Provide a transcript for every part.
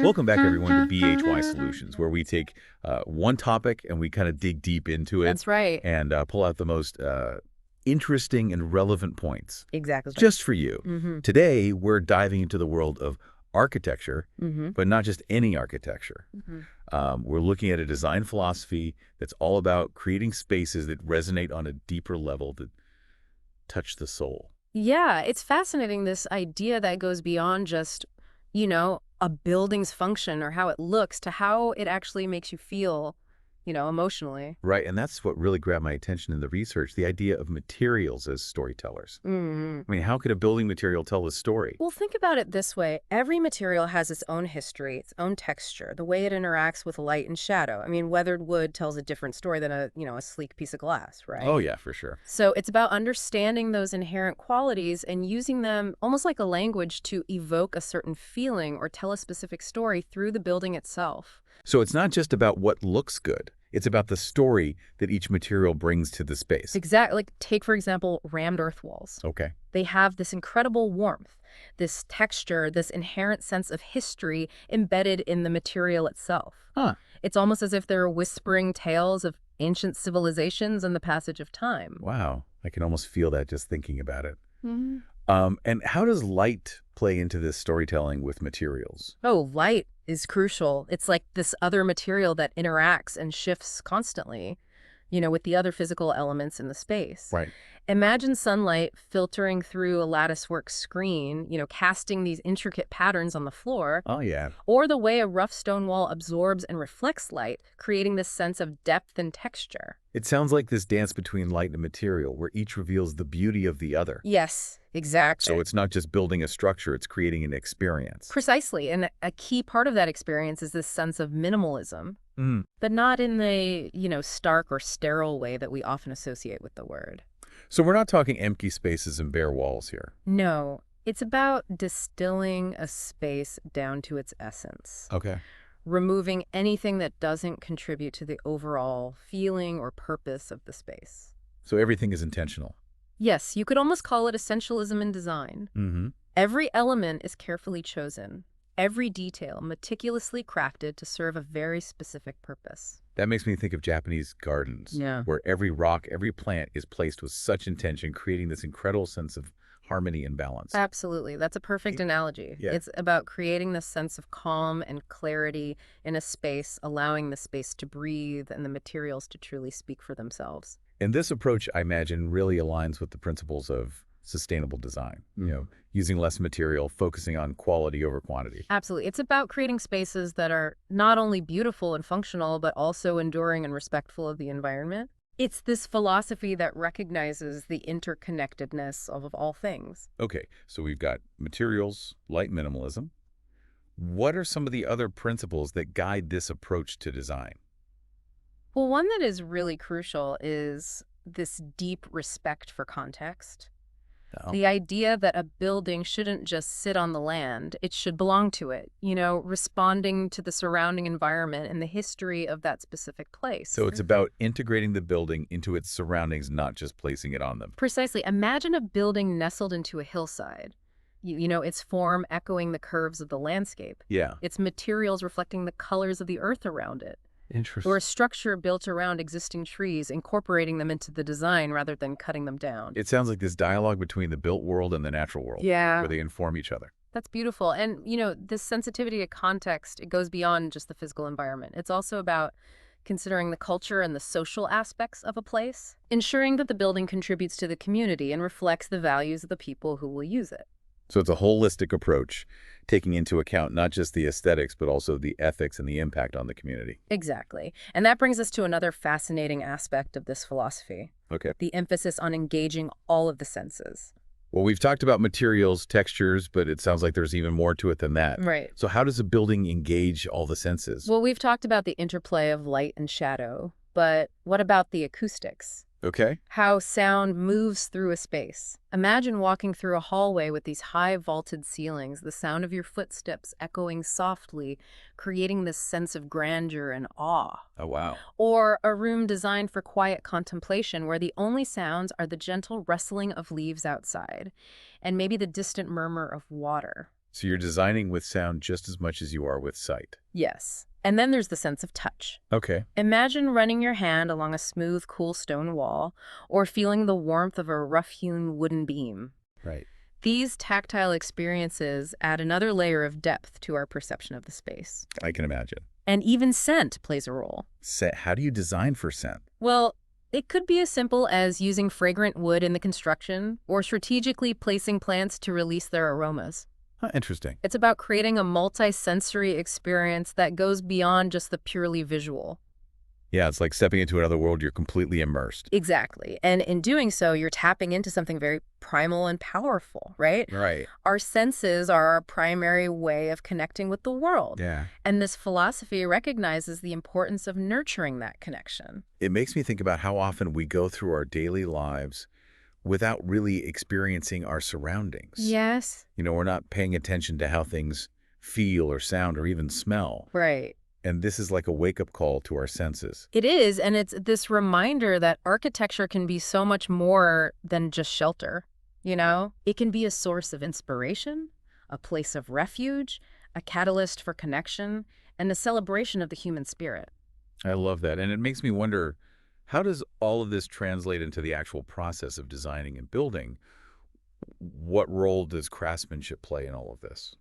Welcome back, everyone, to BHY Solutions, where we take one topic and we kind of dig deep into it. That's right. And pull out the most interesting and relevant points Exactly. just for you. Today, we're diving into the world of architecture, but not just any architecture. We're looking at a design philosophy that's all about creating spaces that resonate on a deeper level, that touch the soul. Yeah, it's fascinating, this idea that goes beyond just, a building's function or how it looks to how it actually makes you feel, emotionally. Right, and that's what really grabbed my attention in the research, the idea of materials as storytellers. I mean, how could a building material tell a story? Well, think about it this way. Every material has its own history, its own texture, the way it interacts with light and shadow. I mean, weathered wood tells a different story than a sleek piece of glass, right? Oh, yeah, for sure. So it's about understanding those inherent qualities and using them almost like a language to evoke a certain feeling or tell a specific story through the building itself. So it's not just about what looks good. It's about the story that each material brings to the space. Exactly. Like, take, for example, rammed earth walls. Okay. They have this incredible warmth, this texture, this inherent sense of history embedded in the material itself. Huh. It's almost as if they're whispering tales of ancient civilizations and the passage of time. Wow. I can almost feel that just thinking about it. And how does light play into this storytelling with materials? Oh, light is crucial. It's like this other material that interacts and shifts constantly, with the other physical elements in the space. Right. Imagine sunlight filtering through a latticework screen, casting these intricate patterns on the floor. Oh, yeah. Or the way a rough stone wall absorbs and reflects light, creating this sense of depth and texture. It sounds like this dance between light and material, where each reveals the beauty of the other. Yes, exactly. So it's not just building a structure, it's creating an experience. Precisely. And a key part of that experience is this sense of minimalism, but not in the, stark or sterile way that we often associate with the word. So we're not talking empty spaces and bare walls here. No, it's about distilling a space down to its essence. Okay. Removing anything that doesn't contribute to the overall feeling or purpose of the space. So everything is intentional. Yes, you could almost call it essentialism in design. Every element is carefully chosen, every detail meticulously crafted to serve a very specific purpose. That makes me think of Japanese gardens, where every rock, every plant is placed with such intention, creating this incredible sense of harmony and balance. Absolutely. That's a perfect analogy. Yeah. It's about creating this sense of calm and clarity in a space, allowing the space to breathe and the materials to truly speak for themselves. And this approach, I imagine, really aligns with the principles of sustainable design, using less material, focusing on quality over quantity. Absolutely. It's about creating spaces that are not only beautiful and functional, but also enduring and respectful of the environment. It's this philosophy that recognizes the interconnectedness of all things. Okay, so we've got materials, light minimalism. What are some of the other principles that guide this approach to design? Well, one that is really crucial is this deep respect for context. The idea that a building shouldn't just sit on the land, it should belong to it, responding to the surrounding environment and the history of that specific place. So it's about integrating the building into its surroundings, not just placing it on them. Precisely. Imagine a building nestled into a hillside. Its form echoing the curves of the landscape. Yeah. Its materials reflecting the colors of the earth around it. Interesting. Or a structure built around existing trees, incorporating them into the design rather than cutting them down. It sounds like this dialogue between the built world and the natural world, where they inform each other. That's beautiful. And, this sensitivity to context, it goes beyond just the physical environment. It's also about considering the culture and the social aspects of a place, ensuring that the building contributes to the community and reflects the values of the people who will use it. So it's a holistic approach, taking into account not just the aesthetics, but also the ethics and the impact on the community. Exactly. And that brings us to another fascinating aspect of this philosophy. Okay. The emphasis on engaging all of the senses. Well, we've talked about materials, textures, but it sounds like there's even more to it than that. Right. So how does a building engage all the senses? Well, we've talked about the interplay of light and shadow, but what about the acoustics? Okay. How sound moves through a space. Imagine walking through a hallway with these high vaulted ceilings, the sound of your footsteps echoing softly, creating this sense of grandeur and awe. Oh, wow. Or a room designed for quiet contemplation where the only sounds are the gentle rustling of leaves outside and maybe the distant murmur of water. So you're designing with sound just as much as you are with sight. Yes. And then there's the sense of touch. Okay. Imagine running your hand along a smooth, cool stone wall, or feeling the warmth of a rough-hewn wooden beam. Right. These tactile experiences add another layer of depth to our perception of the space. I can imagine. And even scent plays a role. How do you design for scent? Well, it could be as simple as using fragrant wood in the construction or strategically placing plants to release their aromas. Huh, interesting. It's about creating a multi-sensory experience that goes beyond just the purely visual. Yeah, it's like stepping into another world. You're completely immersed. Exactly. And in doing so, you're tapping into something very primal and powerful, right? Right. Our senses are our primary way of connecting with the world. Yeah. And this philosophy recognizes the importance of nurturing that connection. It makes me think about how often we go through our daily lives without really experiencing our surroundings. Yes. We're not paying attention to how things feel or sound or even smell. Right. And this is like a wake-up call to our senses. It is, and it's this reminder that architecture can be so much more than just shelter, It can be a source of inspiration, a place of refuge, a catalyst for connection, and a celebration of the human spirit. I love that. And it makes me wonder, how does all of this translate into the actual process of designing and building? What role does craftsmanship play in all of this?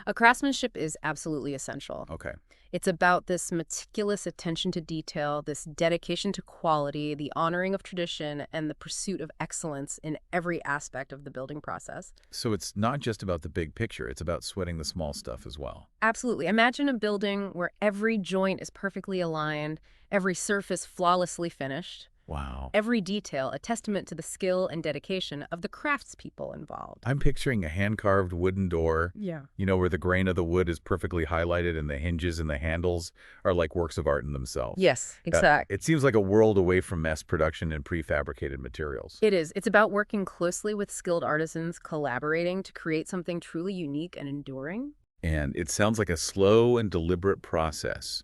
A craftsmanship is absolutely essential. Okay. It's about this meticulous attention to detail, this dedication to quality, the honoring of tradition, and the pursuit of excellence in every aspect of the building process. So it's not just about the big picture. It's about sweating the small stuff as well. Absolutely. Imagine a building where every joint is perfectly aligned, every surface flawlessly finished. Wow. Every detail a testament to the skill and dedication of the craftspeople involved. I'm picturing a hand-carved wooden door, Yeah. where the grain of the wood is perfectly highlighted and the hinges and the handles are like works of art in themselves. Yes, exactly. It seems like a world away from mass production and prefabricated materials. It is. It's about working closely with skilled artisans, collaborating to create something truly unique and enduring. And it sounds like a slow and deliberate process,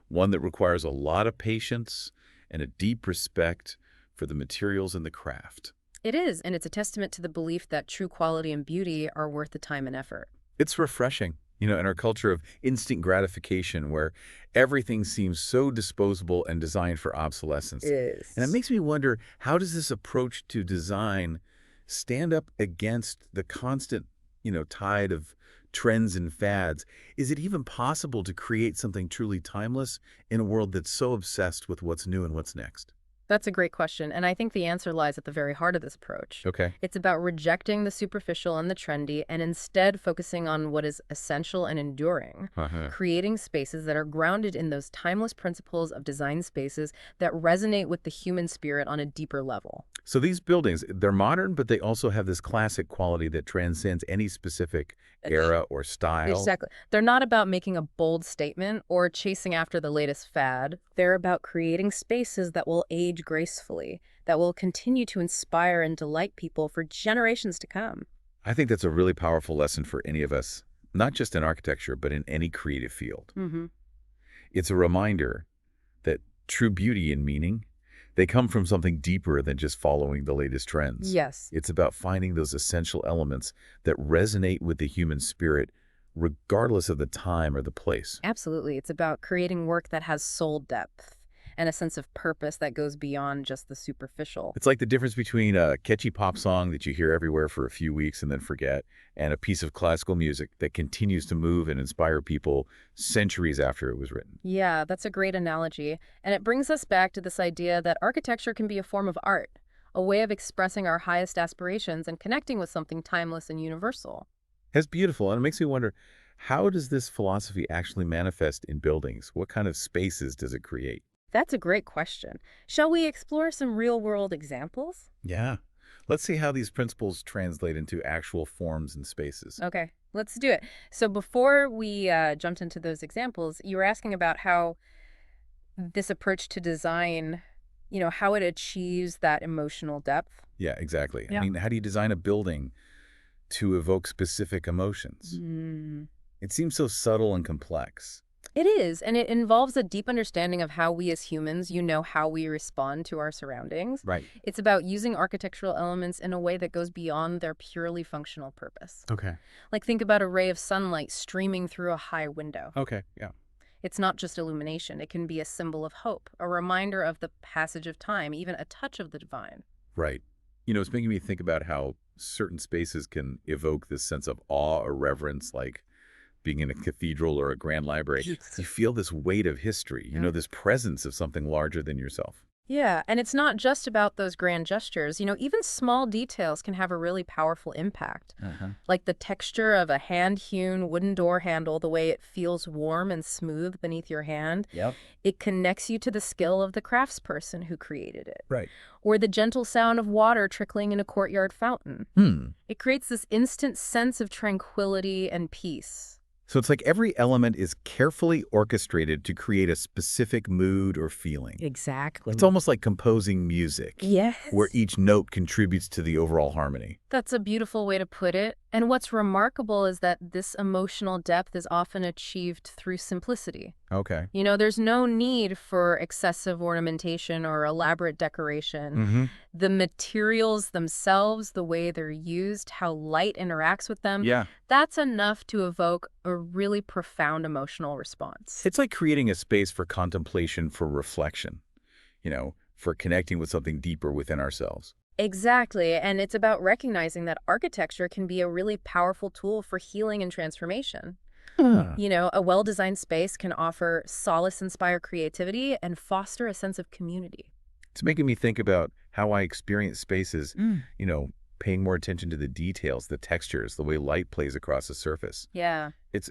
one that requires a lot of patience and a deep respect for the materials and the craft. It is, and it's a testament to the belief that true quality and beauty are worth the time and effort. It's refreshing, in our culture of instant gratification where everything seems so disposable and designed for obsolescence. It is. And it makes me wonder, how does this approach to design stand up against the constant, tide of trends and fads? Is it even possible to create something truly timeless in a world that's so obsessed with what's new and what's next? That's a great question, and I think the answer lies at the very heart of this approach. Okay. It's about rejecting the superficial and the trendy and instead focusing on what is essential and enduring, creating spaces that are grounded in those timeless principles of design spaces that resonate with the human spirit on a deeper level. So these buildings, they're modern, but they also have this classic quality that transcends any specific era or style. Exactly. They're not about making a bold statement or chasing after the latest fad. They're about creating spaces that will age gracefully, that will continue to inspire and delight people for generations to come. I think that's a really powerful lesson for any of us, not just in architecture, but in any creative field. Mm-hmm. It's a reminder that true beauty and meaning, they come from something deeper than just following the latest trends. Yes. It's about finding those essential elements that resonate with the human spirit, regardless of the time or the place. Absolutely. It's about creating work that has soul depth and a sense of purpose that goes beyond just the superficial. It's like the difference between a catchy pop song that you hear everywhere for a few weeks and then forget, and a piece of classical music that continues to move and inspire people centuries after it was written. Yeah, that's a great analogy. And it brings us back to this idea that architecture can be a form of art, a way of expressing our highest aspirations and connecting with something timeless and universal. That's beautiful, and it makes me wonder, how does this philosophy actually manifest in buildings? What kind of spaces does it create? That's a great question. Shall we explore some real-world examples? Yeah. Let's see how these principles translate into actual forms and spaces. Okay, let's do it. So before we jumped into those examples, you were asking about how this approach to design, how it achieves that emotional depth. Yeah, exactly. Yeah. I mean, how do you design a building to evoke specific emotions? It seems so subtle and complex. It is, and it involves a deep understanding of how we as humans, how we respond to our surroundings. Right. It's about using architectural elements in a way that goes beyond their purely functional purpose. Okay. Like think about a ray of sunlight streaming through a high window. Okay, yeah. It's not just illumination. It can be a symbol of hope, a reminder of the passage of time, even a touch of the divine. Right. It's making me think about how certain spaces can evoke this sense of awe or reverence, like being in a cathedral or a grand library. You feel this weight of history, Yeah. this presence of something larger than yourself. Yeah, and it's not just about those grand gestures. Even small details can have a really powerful impact. Uh-huh. Like the texture of a hand-hewn wooden door handle, the way it feels warm and smooth beneath your hand. Yep. It connects you to the skill of the craftsperson who created it. Right. Or the gentle sound of water trickling in a courtyard fountain. It creates this instant sense of tranquility and peace. So it's like every element is carefully orchestrated to create a specific mood or feeling. Exactly. It's almost like composing music. Yes. Where each note contributes to the overall harmony. That's a beautiful way to put it. And what's remarkable is that this emotional depth is often achieved through simplicity. Okay. There's no need for excessive ornamentation or elaborate decoration. The materials themselves, the way they're used, how light interacts with them, that's enough to evoke a really profound emotional response. It's like creating a space for contemplation, for reflection, for connecting with something deeper within ourselves. Exactly, and it's about recognizing that architecture can be a really powerful tool for healing and transformation. A well-designed space can offer solace, inspire creativity, and foster a sense of community. It's making me think about how I experience spaces, paying more attention to the details, the textures, the way light plays across the surface. Yeah. It's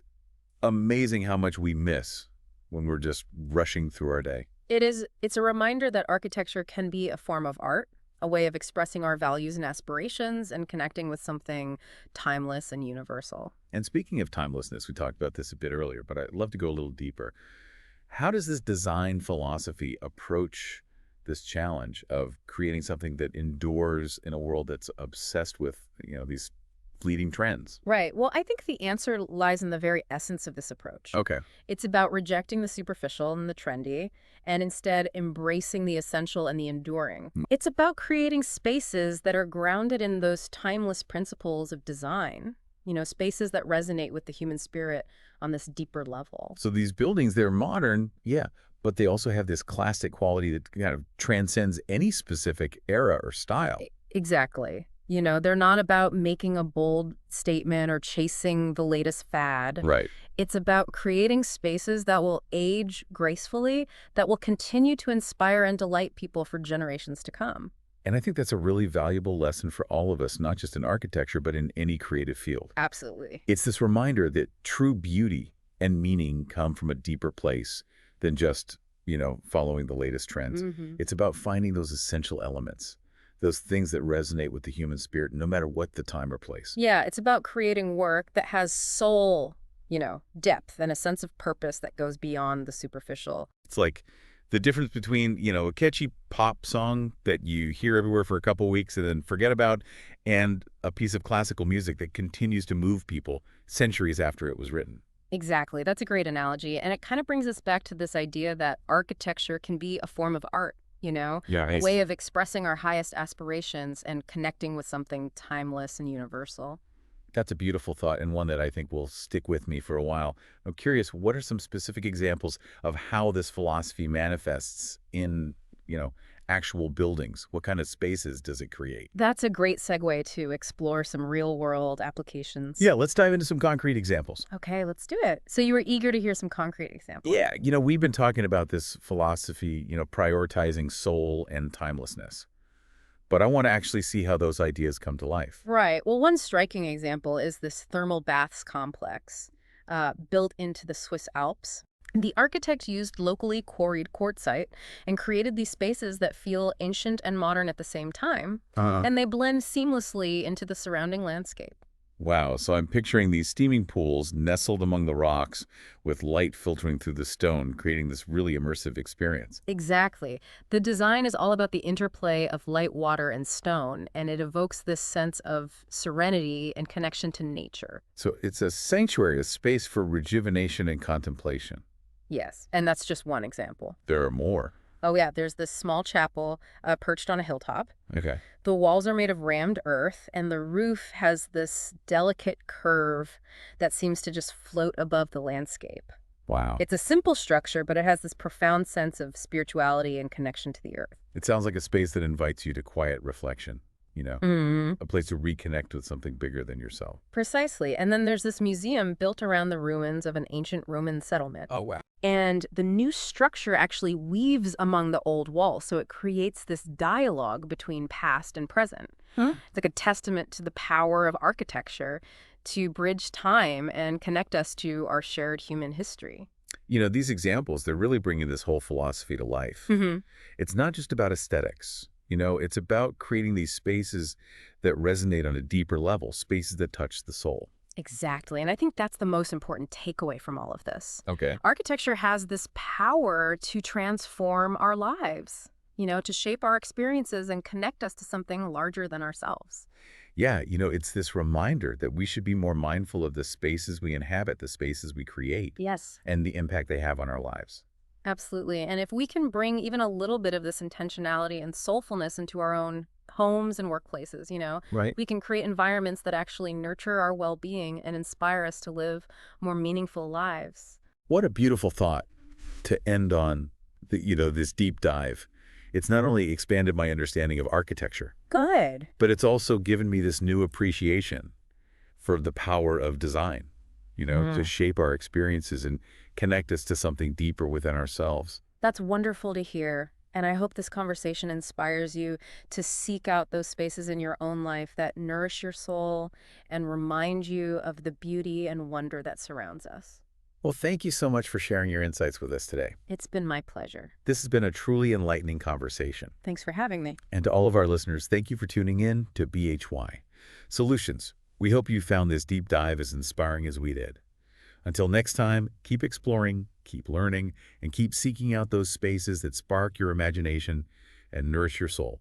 amazing how much we miss when we're just rushing through our day. It is. It's a reminder that architecture can be a form of art, a way of expressing our values and aspirations and connecting with something timeless and universal. And speaking of timelessness, we talked about this a bit earlier, but I'd love to go a little deeper. How does this design philosophy approach this challenge of creating something that endures in a world that's obsessed with, these fleeting trends? Right. Well, I think the answer lies in the very essence of this approach. Okay. It's about rejecting the superficial and the trendy and instead embracing the essential and the enduring. It's about creating spaces that are grounded in those timeless principles of design, spaces that resonate with the human spirit on this deeper level. So these buildings, they're modern, yeah, but they also have this classic quality that kind of transcends any specific era or style. Exactly. They're not about making a bold statement or chasing the latest fad. Right. It's about creating spaces that will age gracefully, that will continue to inspire and delight people for generations to come. And I think that's a really valuable lesson for all of us, not just in architecture, but in any creative field. Absolutely. It's this reminder that true beauty and meaning come from a deeper place than just, following the latest trends. It's about finding those essential elements, those things that resonate with the human spirit, no matter what the time or place. Yeah, it's about creating work that has soul, depth and a sense of purpose that goes beyond the superficial. It's like the difference between, a catchy pop song that you hear everywhere for a couple weeks and then forget about, and a piece of classical music that continues to move people centuries after it was written. Exactly. That's a great analogy. And it kind of brings us back to this idea that architecture can be a form of art. A way of expressing our highest aspirations and connecting with something timeless and universal. That's a beautiful thought, and one that I think will stick with me for a while. I'm curious, what are some specific examples of how this philosophy manifests in, actual buildings? What kind of spaces does it create? That's a great segue to explore some real-world applications. Yeah, let's dive into some concrete examples. Okay, let's do it. So you were eager to hear some concrete examples. Yeah, we've been talking about this philosophy, prioritizing soul and timelessness. But I want to actually see how those ideas come to life. Right. Well, one striking example is this thermal baths complex built into the Swiss Alps. The architect used locally quarried quartzite and created these spaces that feel ancient and modern at the same time, and they blend seamlessly into the surrounding landscape. Wow, so I'm picturing these steaming pools nestled among the rocks with light filtering through the stone, creating this really immersive experience. Exactly. The design is all about the interplay of light, water, and stone, and it evokes this sense of serenity and connection to nature. So it's a sanctuary, a space for rejuvenation and contemplation. Yes, and that's just one example. There are more. Oh yeah, there's this small chapel perched on a hilltop. Okay. The walls are made of rammed earth, and the roof has this delicate curve that seems to just float above the landscape. Wow. It's a simple structure, but it has this profound sense of spirituality and connection to the earth. It sounds like a space that invites you to quiet reflection, Mm, a place to reconnect with something bigger than yourself. precisely. And then there's this museum built around the ruins of an ancient Roman settlement. Oh, wow. And the new structure actually weaves among the old walls, so it creates this dialogue between past and present. Huh? It's like a testament to the power of architecture to bridge time and connect us to our shared human history. These examples, they're really bringing this whole philosophy to life. Hmm. It's not just about aesthetics. It's about creating these spaces that resonate on a deeper level, spaces that touch the soul. Exactly. And I think that's the most important takeaway from all of this. Okay. Architecture has this power to transform our lives, to shape our experiences and connect us to something larger than ourselves. Yeah, it's this reminder that we should be more mindful of the spaces we inhabit, the spaces we create, Yes. and the impact they have on our lives. Absolutely. And if we can bring even a little bit of this intentionality and soulfulness into our own homes and workplaces, Right. we can create environments that actually nurture our well-being and inspire us to live more meaningful lives. What a beautiful thought to end on this deep dive. It's not only expanded my understanding of architecture, Good. but it's also given me this new appreciation for the power of design, to shape our experiences and connect us to something deeper within ourselves. That's wonderful to hear. And I hope this conversation inspires you to seek out those spaces in your own life that nourish your soul and remind you of the beauty and wonder that surrounds us. Well, thank you so much for sharing your insights with us today. It's been my pleasure. This has been a truly enlightening conversation. Thanks for having me. And to all of our listeners, thank you for tuning in to BHY Solutions. We hope you found this deep dive as inspiring as we did. Until next time, keep exploring, keep learning, and keep seeking out those spaces that spark your imagination and nourish your soul.